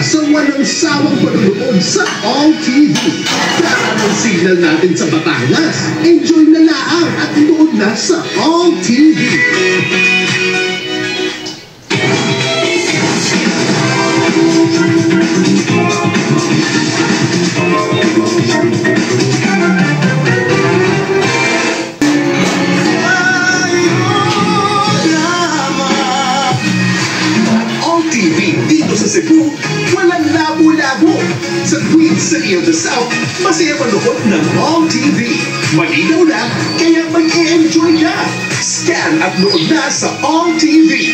sa walang sawang panonood sa All TV. Para ng signal natin sa Batangas. Enjoy na laang at nood na sa All TV. Cebu, walang labo-labo. Sa Queen City of the South, masaya manood ng All TV. Malinaw na, kaya mag-e-enjoy ka. Scan at nood na sa All TV.